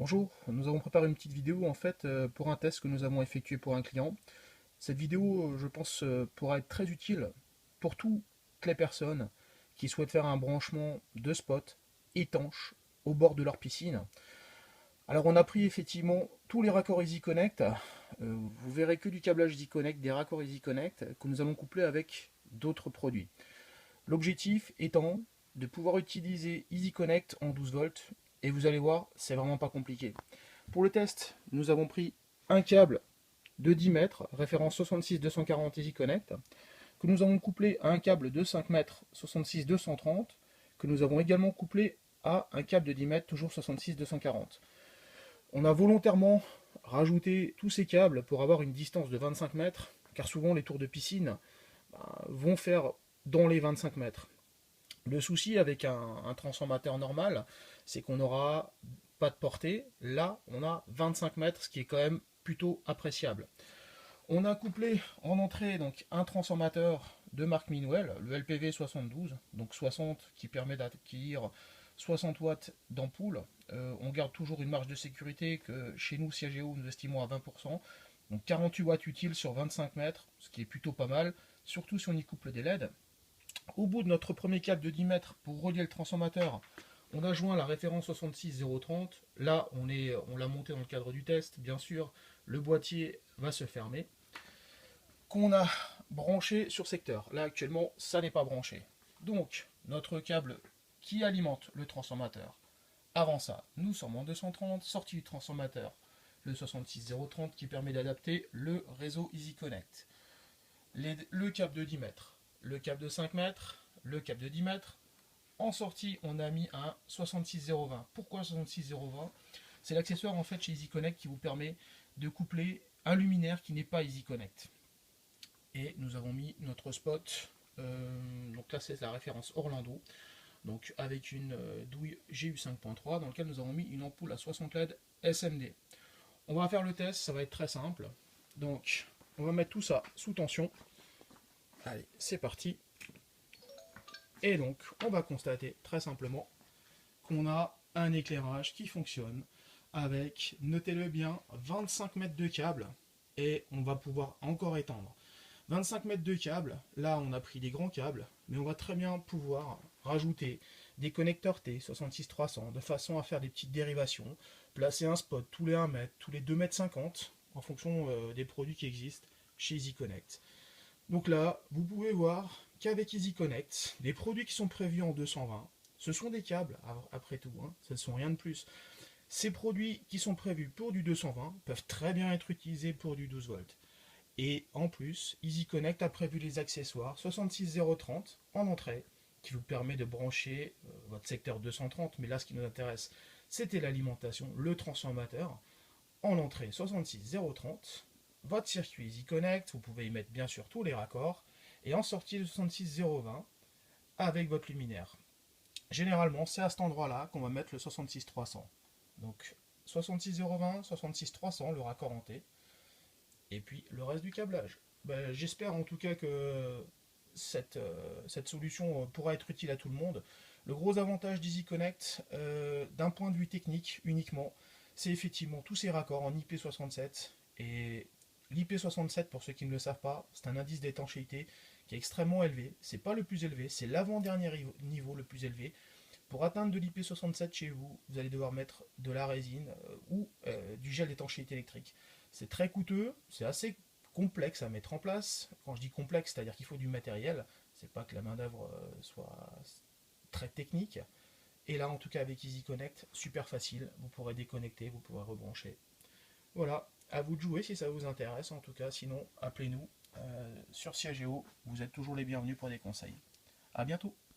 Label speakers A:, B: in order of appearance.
A: Bonjour, nous avons préparé une petite vidéo en fait pour un test que nous avons effectué pour un client. Cette vidéo, je pense, pourra être très utile pour toutes les personnes qui souhaitent faire un branchement de spot étanche au bord de leur piscine. Alors on a pris effectivement tous les raccords EasyConnect. Vous verrez que du câblage EasyConnect, des raccords EasyConnect que nous allons coupler avec d'autres produits. L'objectif étant de pouvoir utiliser EasyConnect en 12 volts et vous allez voir, c'est vraiment pas compliqué. Pour le test, nous avons pris un câble de 10 mètres, référence 66-240 EasyConnect, que nous avons couplé à un câble de 5 mètres 66-230, que nous avons également couplé à un câble de 10 mètres, toujours 66-240. On a volontairement rajouté tous ces câbles pour avoir une distance de 25 mètres, car souvent les tours de piscine vont faire dans les 25 mètres. Le souci avec un transformateur normal, c'est qu'on n'aura pas de portée. Là, on a 25 mètres, ce qui est quand même plutôt appréciable. On a couplé en entrée donc un transformateur de marque Minwell, le LPV 72, donc 60 qui permet d'acquérir 60 watts d'ampoule. On garde toujours une marge de sécurité que chez nous, CIAGEO, nous estimons à 20%. Donc 48 watts utiles sur 25 mètres, ce qui est plutôt pas mal, surtout si on y couple des LED. Au bout de notre premier câble de 10 mètres pour relier le transformateur, on a joint la référence 66030. Là, on l'a monté dans le cadre du test, bien sûr. Le boîtier va se fermer. Qu'on a branché sur secteur. Là, actuellement, ça n'est pas branché. Donc, notre câble qui alimente le transformateur. Avant ça, nous sommes en 230, sortie du transformateur, le 66030 qui permet d'adapter le réseau EasyConnect. Le câble de 10 mètres, le câble de 5 mètres, le câble de 10 mètres. En sortie, on a mis un 66020. Pourquoi 66020? C'est l'accessoire en fait chez EasyConnect qui vous permet de coupler un luminaire qui n'est pas EasyConnect. Et nous avons mis notre spot. Donc là, c'est la référence Orlando. Donc avec une douille GU 5.3 dans laquelle nous avons mis une ampoule à 60 LED SMD. On va faire le test, ça va être très simple. Donc, on va mettre tout ça sous tension. Allez, c'est parti. Et donc, on va constater très simplement qu'on a un éclairage qui fonctionne avec, notez-le bien, 25 mètres de câble et on va pouvoir encore étendre. 25 mètres de câble, là on a pris des grands câbles, mais on va très bien pouvoir rajouter des connecteurs T 66300 de façon à faire des petites dérivations, placer un spot tous les 1 mètre, tous les 2 mètres 50 en fonction des produits qui existent chez EasyConnect. Donc là, vous pouvez voir qu'avec EasyConnect, les produits qui sont prévus en 220, ce sont des câbles, après tout, hein, ce ne sont rien de plus. Ces produits qui sont prévus pour du 220 peuvent très bien être utilisés pour du 12 volts. Et en plus, EasyConnect a prévu les accessoires 66030 en entrée, qui vous permet de brancher votre secteur 230, mais là ce qui nous intéresse, c'était l'alimentation, le transformateur. En entrée 66030, votre circuit EasyConnect, vous pouvez y mettre bien sûr tous les raccords, et en sortie de 66020 avec votre luminaire. Généralement, c'est à cet endroit-là qu'on va mettre le 66300. Donc 66020, 66300, le raccord en T, et puis le reste du câblage. Ben, j'espère en tout cas que cette solution pourra être utile à tout le monde. Le gros avantage d'EasyConnect, d'un point de vue technique uniquement, c'est effectivement tous ces raccords en IP67. Et l'IP67, pour ceux qui ne le savent pas, c'est un indice d'étanchéité qui est extrêmement élevé. C'est pas le plus élevé, c'est l'avant-dernier niveau le plus élevé. Pour atteindre de l'IP67 chez vous, vous allez devoir mettre de la résine ou du gel d'étanchéité électrique. C'est très coûteux, c'est assez complexe à mettre en place. Quand je dis complexe, c'est-à-dire qu'il faut du matériel. C'est pas que la main-d'œuvre soit très technique. Et là, en tout cas, avec EasyConnect, super facile. Vous pourrez déconnecter, vous pourrez rebrancher. Voilà, à vous de jouer si ça vous intéresse. En tout cas, sinon, appelez-nous sur CIAGEO. Vous êtes toujours les bienvenus pour des conseils. A bientôt.